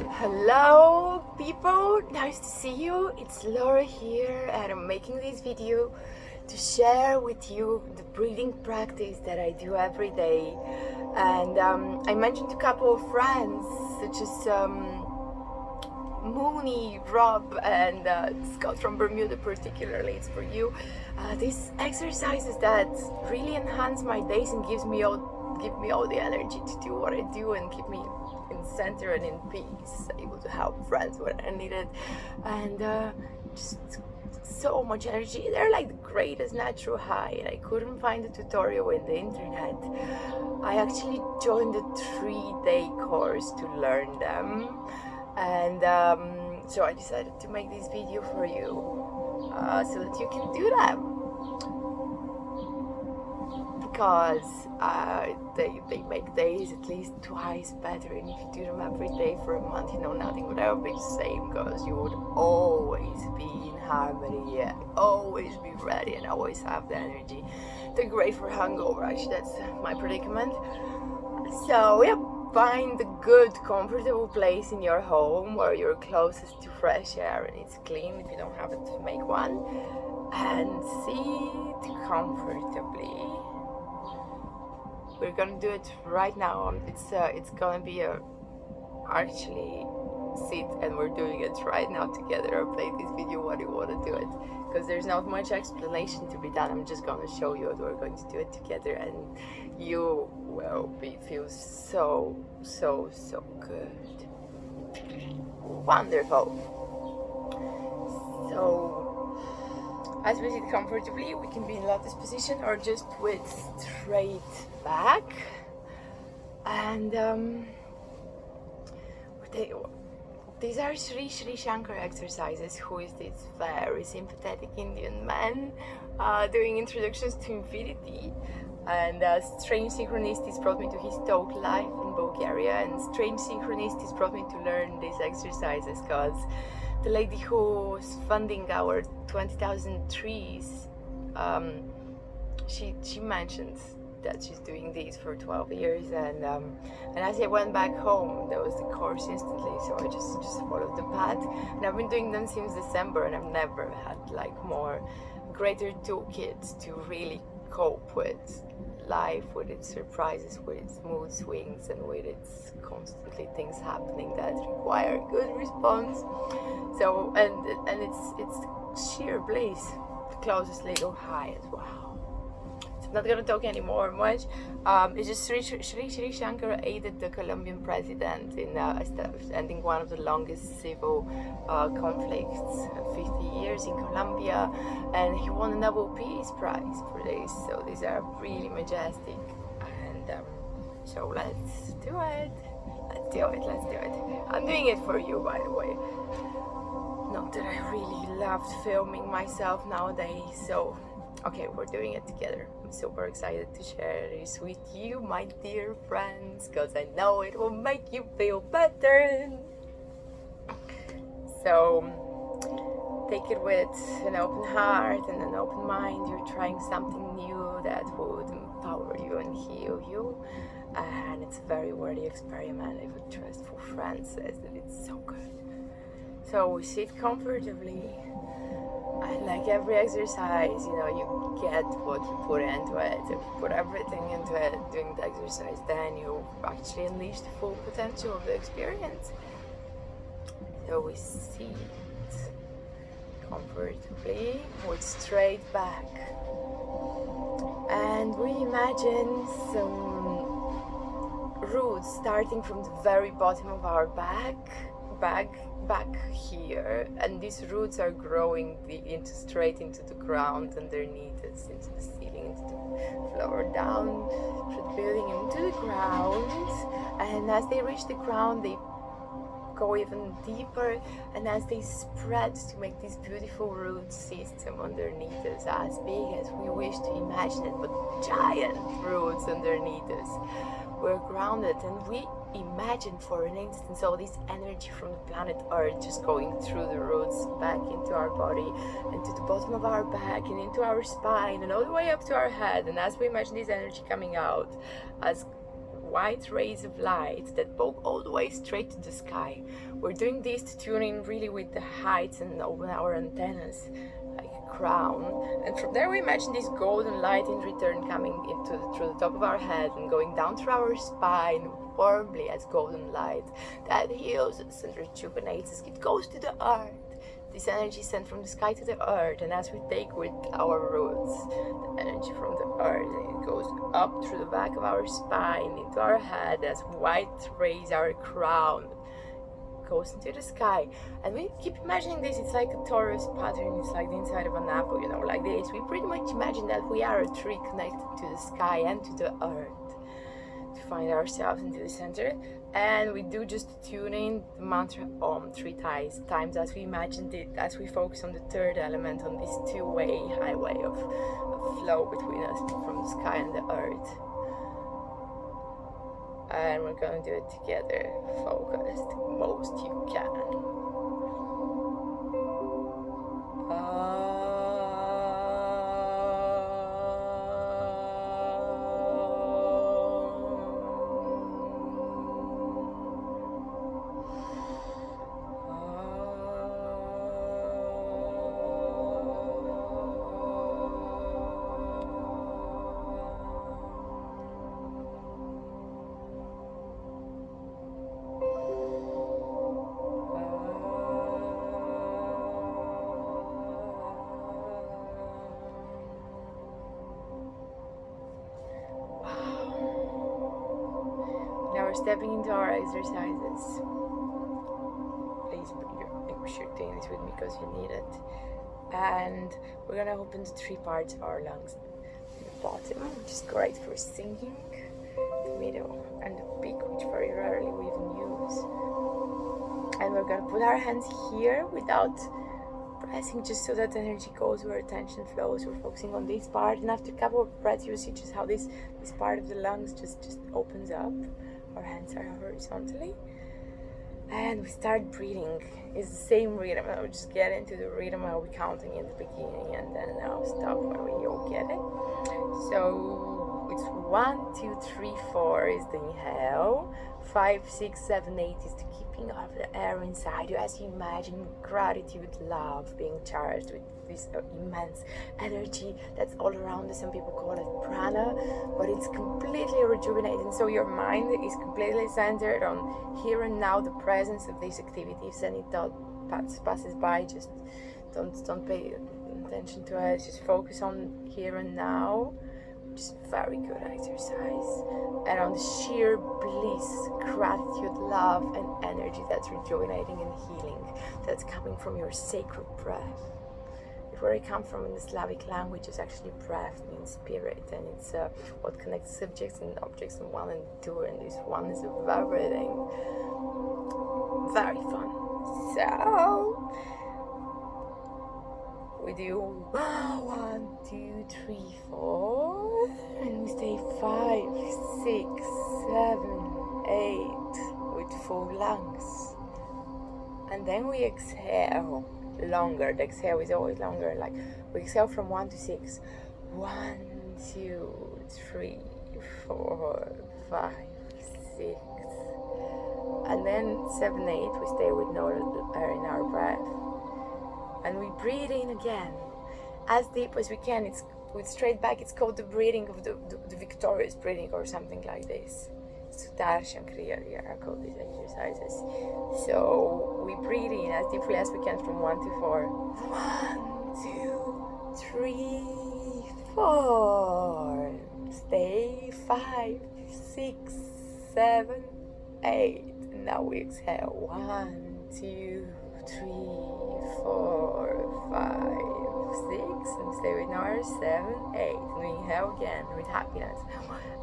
Hello people, nice to see you. It's Laura here and I'm making this video to share with you the breathing practice that I do every day. And I mentioned a couple of friends such as Mooney, Rob and Scott from Bermuda particularly, it's for you. These exercises that really enhance my days and give me all the energy to do what I do and keep me in center and in peace, able to help friends when I need it, and just so much energy. They're like the greatest natural high, and I couldn't find a tutorial in the internet. I actually joined a 3-day course to learn them, and so I decided to make this video for you so that you can do them. Because they make days at least twice better, and if you do them every day for a month, nothing would ever be the same, because you would always be in harmony, always be ready, and always have the energy. They're great for hungover, actually, that's my predicament. So yeah, find a good, comfortable place in your home where you're closest to fresh air and it's clean. If you don't have it, make one, and sit comfortably. We're gonna do it right now. It's gonna be actually sit, and we're doing it right now together. I'll play this video while you wanna do it, because there's not much explanation to be done. I'm just gonna show you, and we're going to do it together, and you will feel so good. Wonderful. So as we sit comfortably, we can be in lotus position or just with straight back. And these are Shri Shri Shankars exercises, who is this very sympathetic Indian man doing introductions to infinity. And strange synchronicities brought me to his talk live in Bulgaria, and strange synchronicities brought me to learn these exercises, because the lady who's funding our 20,000 trees, she mentioned that she's doing these for 12 years, and as I went back home, there was the course instantly, so I just followed the path, and I've been doing them since December, and I've never had like greater toolkit to really cope with life, with its surprises, with its mood swings, and with its constantly things happening that require good response. So and it's sheer bliss, the closest little high as well. So I'm not gonna talk anymore much. It's just Shri Shri Shankars aided the Colombian president in ending one of the longest civil conflicts, 50 years in Colombia, and he won a Nobel Peace Prize for this. So these are really majestic, and so let's do it. Let's do it. I'm doing it for you, by the way. Not that I really loved filming myself nowadays, so okay, we're doing it together. I'm super excited to share this with you, my dear friends, because I know it will make you feel better. So take it with an open heart and an open mind. You're trying something new that would empower you and heal you, and it's a very worthy experiment. If a trustful friend says that it's so good. So we sit comfortably, and like every exercise, you get what you put into it. If you put everything into it during the exercise, then you actually unleash the full potential of the experience. So we sit comfortably with straight back, and we imagine some roots starting from the very bottom of our back here, and these roots are growing straight into the ground underneath us, into the ceiling, into the floor, down through the building, into the ground, and as they reach the ground, they go even deeper, and as they spread to make this beautiful root system underneath us, as big as we wish to imagine it, but giant roots underneath us. We're grounded, and we imagine for an instant all this energy from the planet Earth just going through the roots back into our body, into the bottom of our back, and into our spine, and all the way up to our head. And as we imagine this energy coming out, as white rays of light that poke all the way straight to the sky. We're doing this to tune in really with the heights and open our antennas like a crown. And from there we imagine this golden light in return coming through the top of our head and going down through our spine warmly as golden light that heals us and rejuvenates us. It goes to the earth. This energy sent from the sky to the earth, and as we take with our roots the energy from the earth, and it goes up through the back of our spine into our head as white rays, our crown goes into the sky. And we keep imagining this, it's like a torus pattern, it's like the inside of an apple, like this. We pretty much imagine that we are a tree connected to the sky and to the earth to find ourselves into the center. And we do just tune in the mantra Om 3 times as we imagined it, as we focus on the third element, on this two-way highway of flow between us from the sky and the earth. And we're going to do it together, focused, most you can. Stepping into our exercises. Please make sure you're doing this with me because you need it. And we're gonna open the 3 parts of our lungs. The bottom, which is great for singing, the middle, and the peak, which very rarely we even use. And we're gonna put our hands here without pressing, just so that energy goes where attention flows. We're focusing on this part, and after a couple of breaths, you'll see just how this part of the lungs just opens up. Our hands are horizontally, and we start breathing. It's the same rhythm. I'll just get into the rhythm. I'll be counting in the beginning, and then I'll stop when we all get it. So it's 1, 2, 3, 4 is the inhale. 5, 6, 7, 8 is the keeping of the air inside you as you imagine gratitude, love being charged with this immense energy that's all around us. Some people call it prana, but it's completely rejuvenating. So your mind is completely centered on here and now, the presence of these activities. Any thought passes by, just don't pay attention to it. Just focus on here and now. Just very good exercise, and on the sheer bliss, gratitude, love, and energy that's rejuvenating and healing, that's coming from your sacred breath. Where I come from in the Slavic language is actually breath means spirit, and it's what connects subjects and objects in 1 and 2, and this one is of everything. Very fun. So we do 1, 2, 3, 4, and we stay 5, 6, 7, 8 with full lungs, and then we exhale longer. The exhale is always longer. Like we exhale from 1 to 6. 1, 2, 3, 4, 5, 6, and then 7, 8. We stay with no air in our breath. And we breathe in again, as deep as we can. It's with straight back. It's called the breathing of the victorious breathing, or something like this. Sudarshan Kriya are called these exercises. So we breathe in as deeply as we can from 1 to 4. 1, 2, 3, 4. Stay 5, 6, 7, 8. And now we exhale. 1, 2, 3, 4, 5, 6, and stay with number 7, 8. And we inhale again with happiness,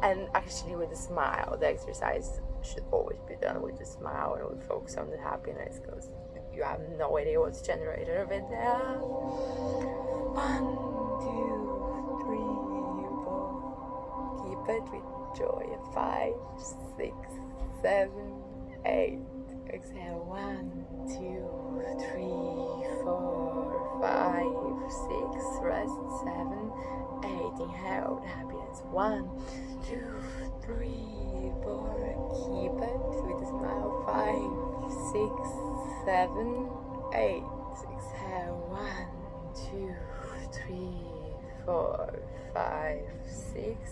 and actually with a smile. The exercise should always be done with a smile, and we focus on the happiness, because you have no idea what's generated of it there. 1, 2, 3, 4. Keep it with joy. 5, 6, 7, 8. Exhale. 1, 2, 3, 4, 5, 6, rest, 7, 8, inhale, happiness, 1, 2, 3, 4, keep it with a smile, 5, 6, 7, 8, exhale, 1, 2, 3, 4, 5, 6,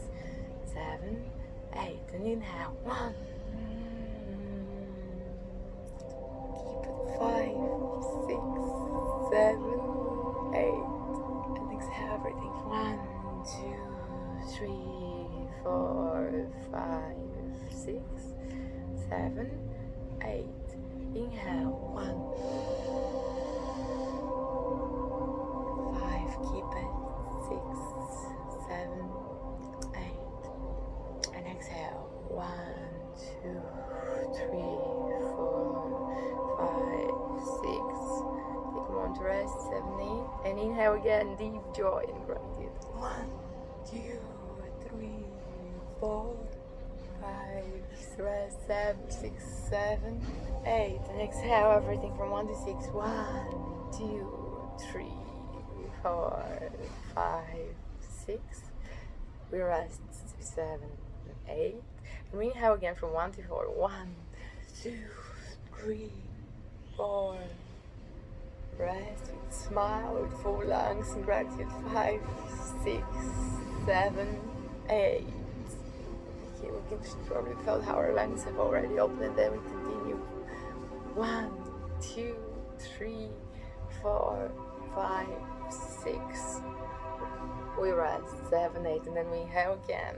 7, 8, and inhale, 1, keep it, 5, 6, 7, 8, and exhale everything, 1, 2, 3, 4, 5, 6, 7, 8, inhale, 1, 5, keep it, 6, 7, 8, and exhale, 1, 2, 3, 4, 5, 6, take a moment to rest, 7, 8, and inhale again, deep joy and gratitude, 1, 2, 3, 4, 5, rest, 7, 6, 7, 8, and exhale everything from 1 to 6, 1, 2, 3, 4, 5, 6, we rest, 7, 8, and we inhale again from 1 to 4, 1, 2, 3, 4, rest with smile, with full lungs and gratitude, 5, 6, 7, 8, okay, we can probably feel how our lungs have already opened, and then we continue, 1, 2, 3, 4, 5, 6, we rest, 7, 8, and then we inhale again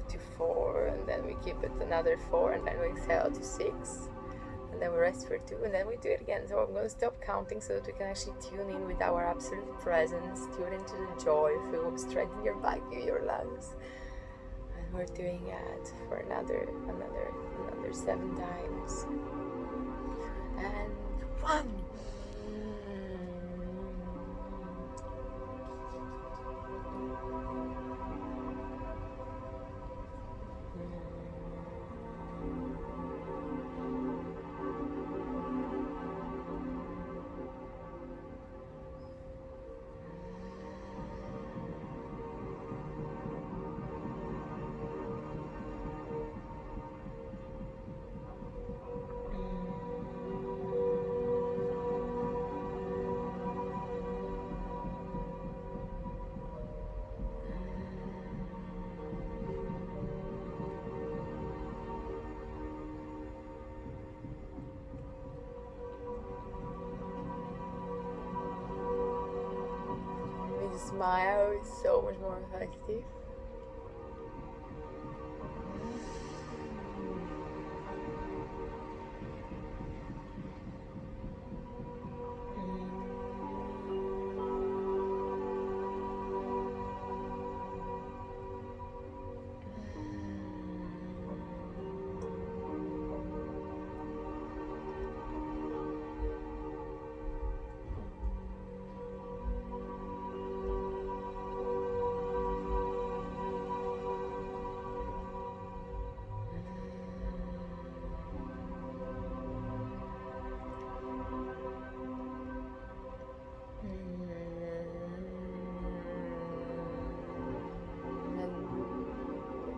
to 4, and then we keep it another 4, and then we exhale to 6, and then we rest for 2, and then we do it again. So I'm going to stop counting so that we can actually tune in with our absolute presence, tune into the joy, feel strength in your back, in your lungs, and we're doing it for another 7 times, and 1. Smile is so much more effective.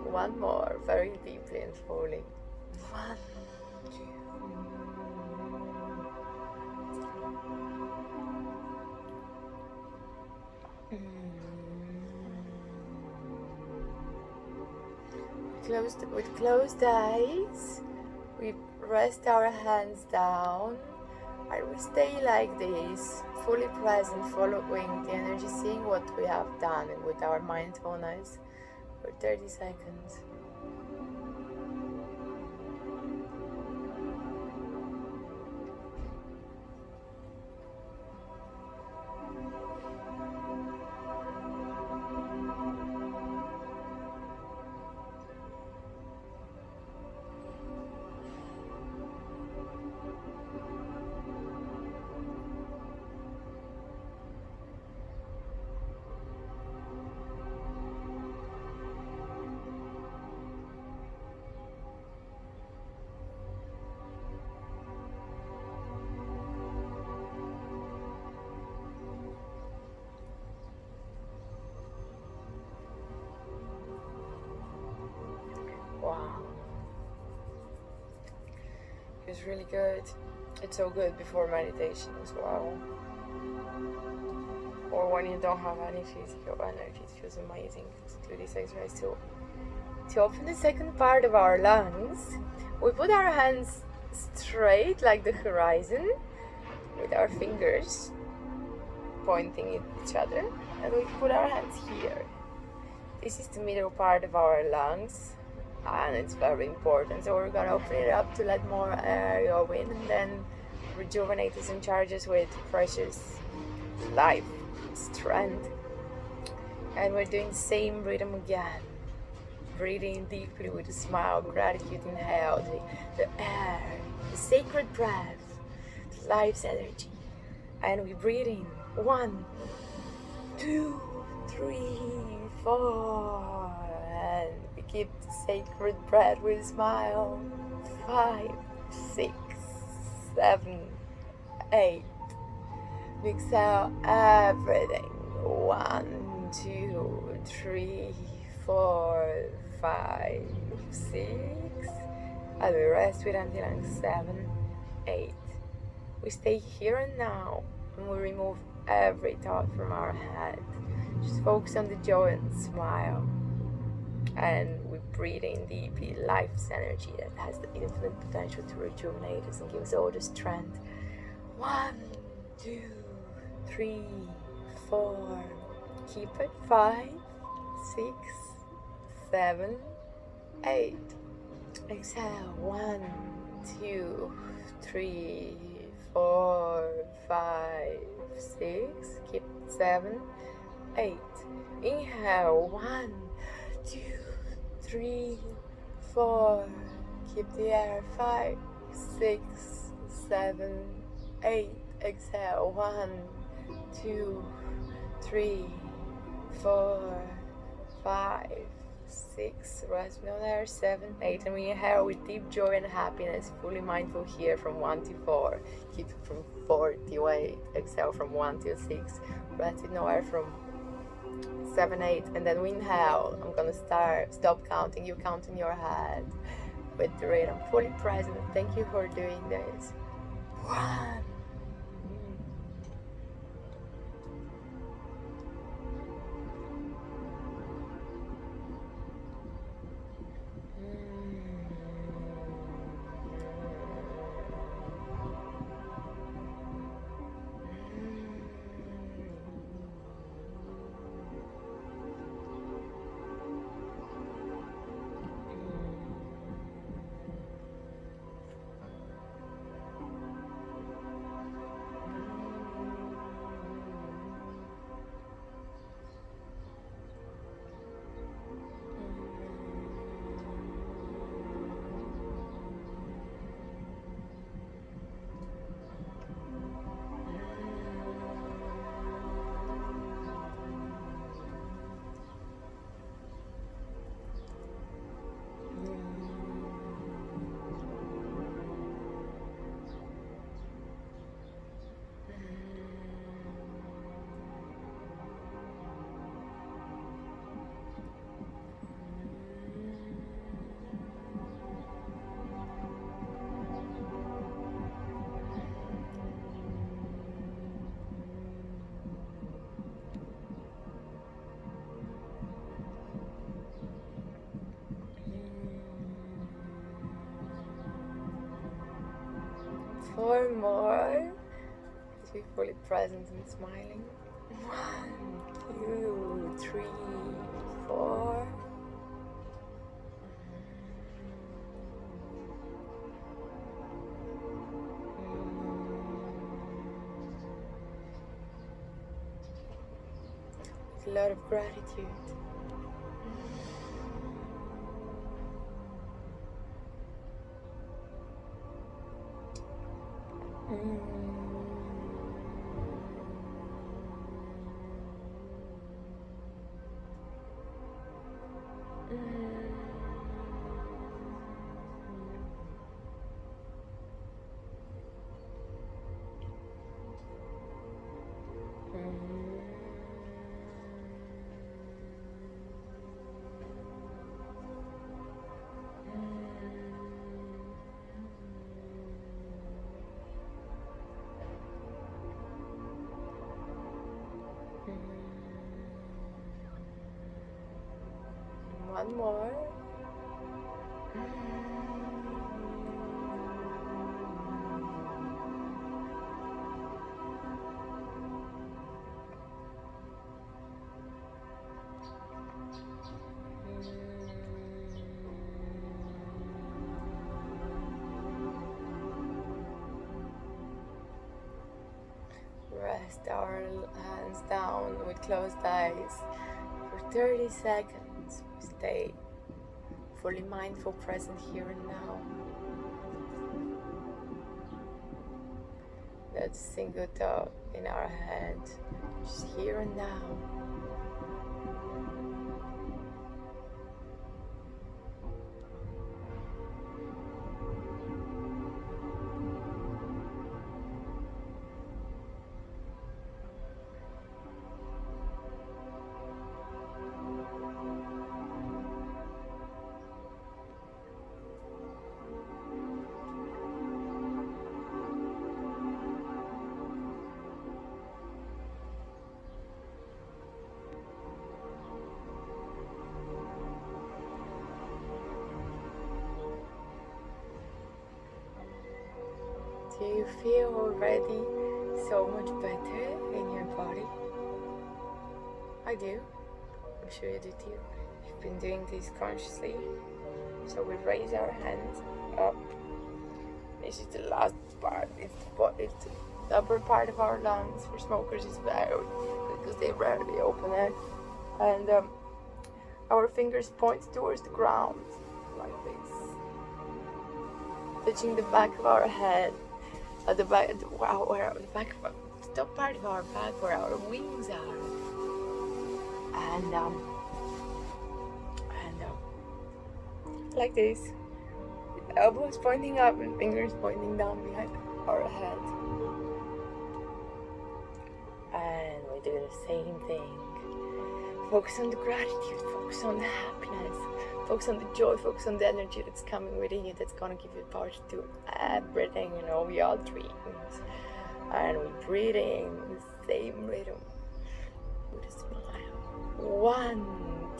One more, very deeply and fully. 1, 2. With closed eyes, we rest our hands down, and we stay like this, fully present, following the energy, seeing what we have done with our mindfulness for 30 seconds. is really good. It's so good before meditation as well. Or when you don't have any physical energy, it feels amazing to do this exercise too. To open the second part of our lungs, we put our hands straight like the horizon with our fingers pointing at each other, and we put our hands here. This is the middle part of our lungs, and it's very important. So we're gonna open it up to let more air go in, and then rejuvenate us and charge us with precious life, strength. And we're doing the same rhythm again. Breathing deeply with a smile, gratitude, inhale the air, the sacred breath, the life's energy. And we breathe in 1, 2, 3, 4, and we keep the sacred breath with a smile. 5, 6, 7, 8. We exhale everything. 1, 2, 3, 4, 5, 6, and we rest with empty lungs. 7, 8. We stay here and now, and we remove every thought from our head. Just focus on the joy and the smile, and we breathe in deeply life's energy that has the infinite potential to rejuvenate us and give us all the strength. 1, 2, 3, 4. Keep it. 5, 6, 7, 8. Exhale. 1, 2, 3, 4, 5, 6. Keep 7, 8. Inhale. 1, 2, 3, 4. Keep the air. 5, 6, 7, 8. Exhale. 1, 2, 3, 4, 5, 6. Rest no air. 7, 8. And we inhale with deep joy and happiness, fully mindful here from 1 to 4. Keep it from 4 to 8. Exhale from 1 to 6. Rest with no air from 7, 8. And then we inhale. I'm gonna stop counting. You count in your head with the rate. I'm fully present. Thank you for doing this. 1. Four more. Be fully present and smiling. 1, 2, 3, 4. With a lot of gratitude. one more. Rest our hands down with closed eyes for 30 seconds. We stay fully mindful, present here and now. Not a single thought in our head, just here and now. Do you feel already so much better in your body? I do. I'm sure you do too. You've been doing this consciously. So we raise our hands up. This is the last part. It's the upper part of our lungs. For smokers, it's very because they rarely open it. And our fingers point towards the ground like this, touching the back of our head. At the back, where the back, the top part of our back, where our wings are, and like this, elbows pointing up and fingers pointing down behind our head, and we do the same thing. Focus on the gratitude, focus on the happiness, focus on the joy, focus on the energy that's coming within you, that's gonna give you power to do everything, we all dreams. And we're breathing the same rhythm with a smile. 1,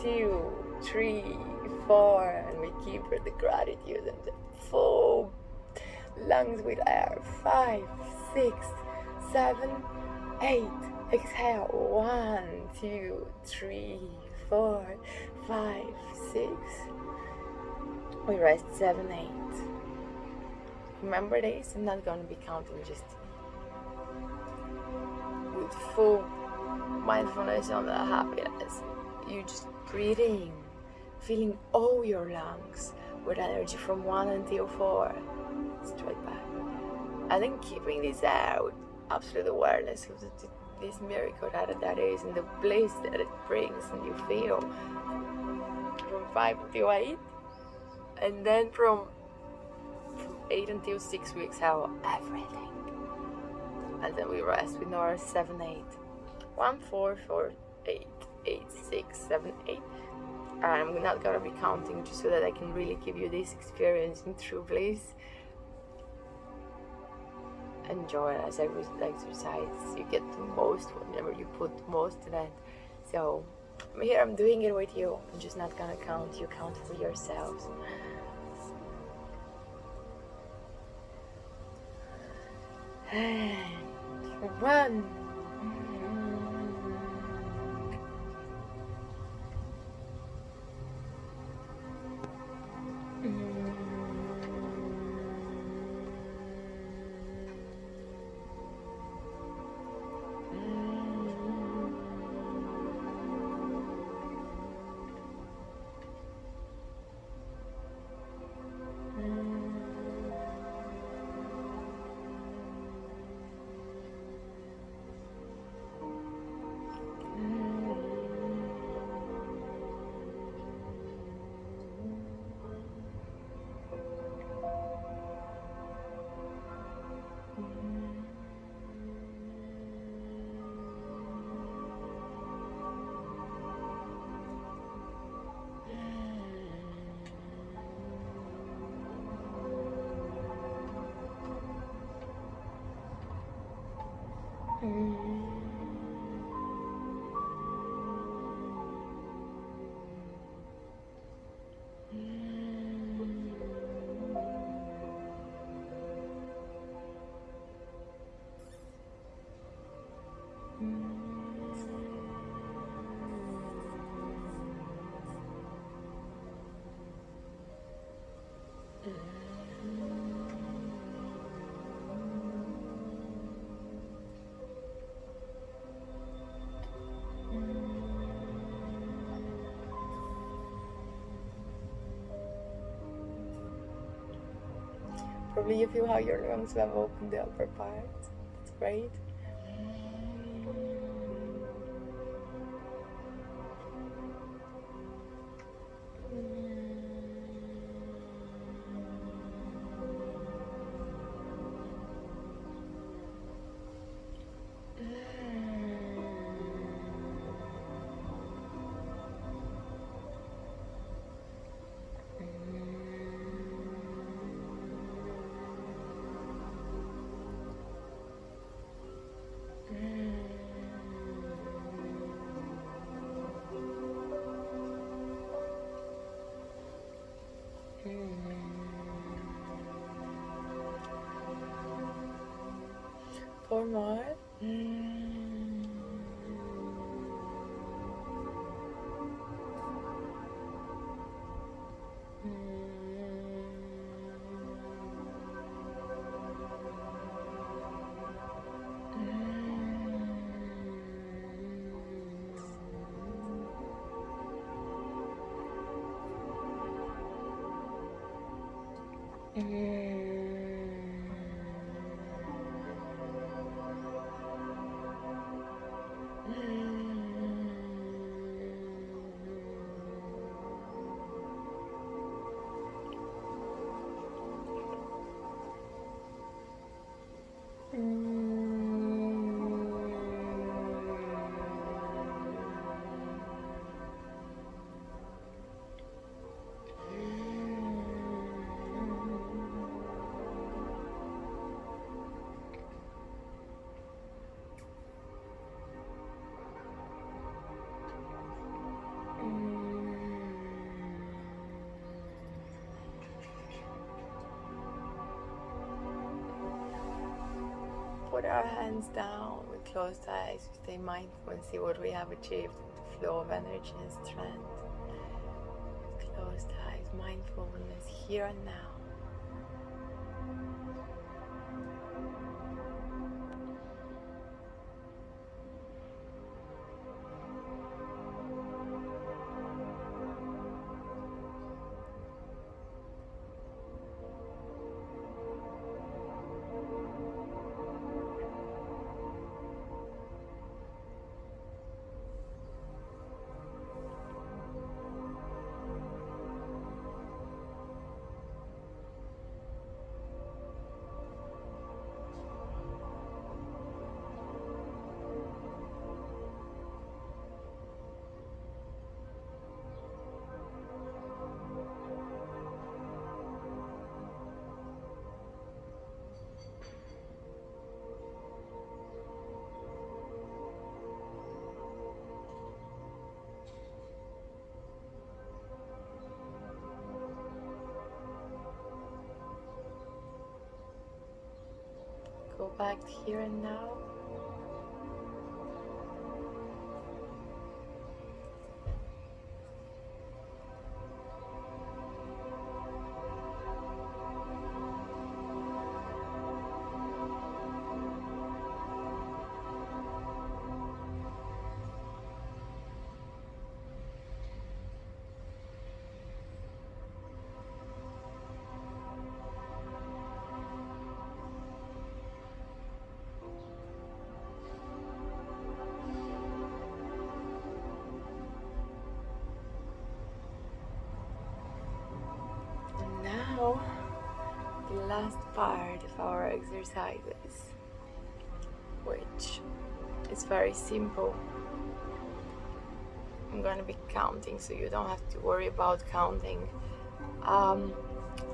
2, 3, 4, and we keep the gratitude and the full lungs with air. 5, 6, 7, 8. Exhale. 1, 2, 3, 4, 5, 6. We rest 7, 8. Remember this? I'm not going to be counting, just with full mindfulness on the happiness. You just breathing, filling all your lungs with energy from 1 until 4. Straight back. And then keeping this out, absolute awareness of this miracle that is, and the bliss that it brings, and you feel from 5 until 8, and then from 8 until 6 we exhale everything, and then we rest with our 7, 8. 1, 4, 4, 8, 8, 6, 7, 8. And I'm not gonna be counting, just so that I can really give you this experience in true bliss. Enjoy it as every exercise. You get the most whenever you put most in it. So here I'm doing it with you. I'm just not gonna count. You count for yourselves. And 1. Probably you feel how your lungs have opened the upper part. That's great. Four more. Put our hands down with closed eyes. We stay mindful and see what we have achieved with the flow of energy and strength. With closed eyes, mindfulness here and now. Go back here and now. Now, the last part of our exercises, which is very simple. I'm going to be counting, so you don't have to worry about counting.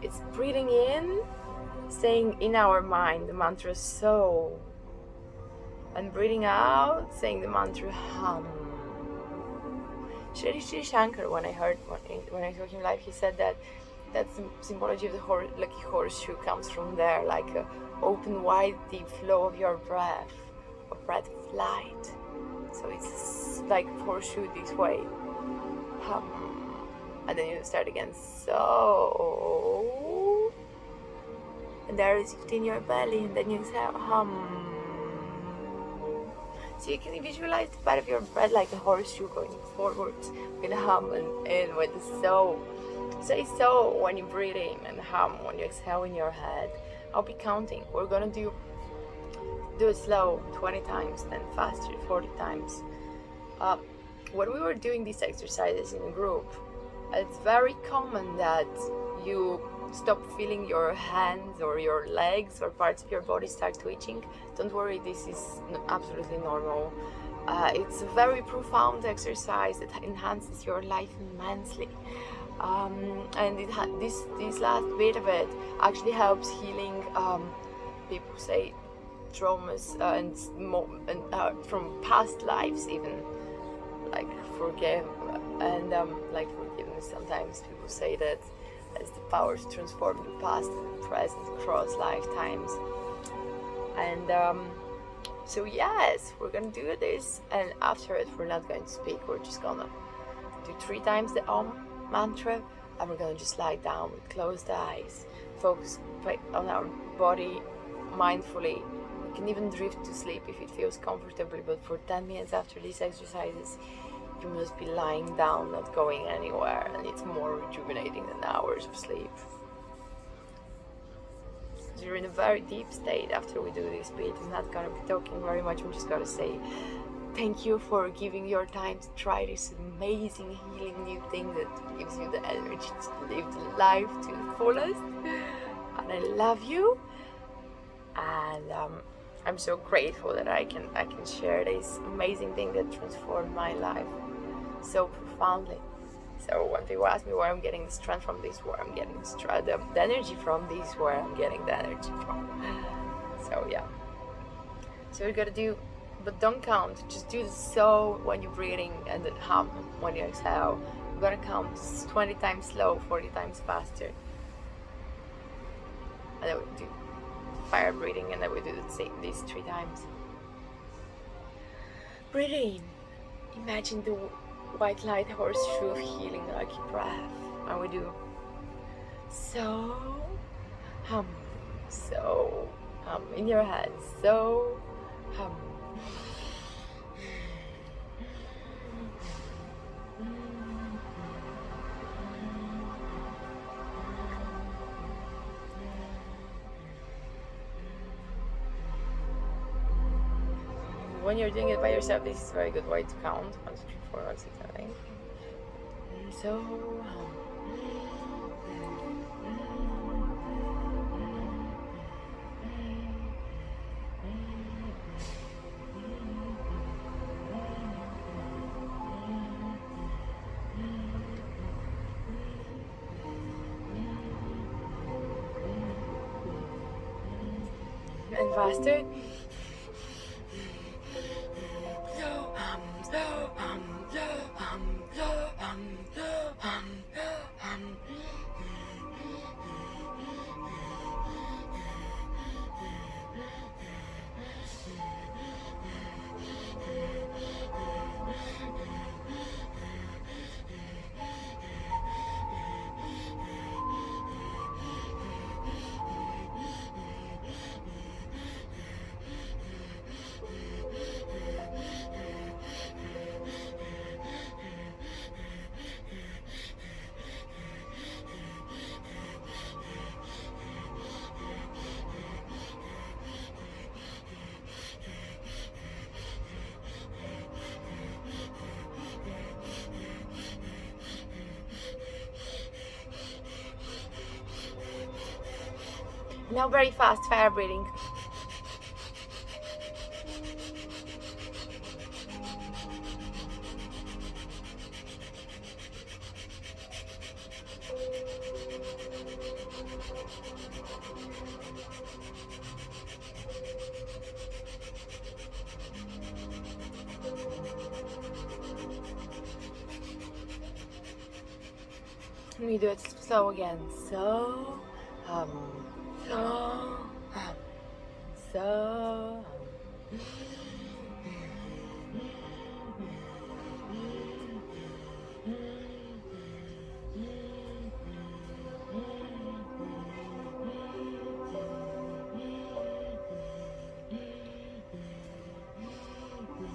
It's breathing in, saying in our mind the mantra so, and breathing out, saying the mantra hum. Shri Shri Shankars, when I saw him live, he said that that's the symbology of the lucky horseshoe comes from there, like a open wide deep flow of your breath, a breath of light. So it's like horseshoe this way, hum, and then you start again, so, and there is it in your belly, and then you exhale, hum. So you can visualize the part of your breath like a horseshoe going forwards with a hum and in with the so. Say so when you breathe in and hum when you exhale in your head. I'll be counting. We're gonna do it slow 20 times, then faster 40 times. When we were doing these exercises in a group, it's very common that you stop feeling your hands or your legs or parts of your body start twitching. Don't worry, this is absolutely normal. It's a very profound exercise that enhances your life immensely. And this last bit of it actually helps healing, people say, traumas and from past lives, even like forgiveness. Sometimes people say that has the power to transform the past and the present across lifetimes. And so yes, we're gonna do this, and after it we're not going to speak. We're just gonna do 3 times the Om mantra, and we're gonna just lie down with closed eyes, focus on our body mindfully. We can even drift to sleep if it feels comfortable, but for 10 minutes after these exercises you must be lying down, not going anywhere, and it's more rejuvenating than hours of sleep. So you're in a very deep state after we do this bit. I'm not gonna be talking very much, I'm just gonna say thank you for giving your time to try this amazing healing new thing that gives you the energy to live the life to the fullest. And I love you, and I'm so grateful that I can share this amazing thing that transformed my life so profoundly. So when people ask me where I'm getting the strength from this, where I'm getting the energy from this, where I'm getting the energy from. So yeah. So we're gonna do, but don't count. Just do the so when you're breathing and then hum when you exhale. We're gonna count 20 times slow, 40 times faster. And then we do fire breathing, and then we do the same these 3 times. Breathe in. Imagine the white light horseshoe of healing lucky breath. And we do so hum, so hum in your head, so hum. When you're doing it by yourself, this is a very good way to count. 1, 2, 3, 4, 5, 6, 7, 8. So and faster. Now very fast fire breathing. Let me do it slow again. So so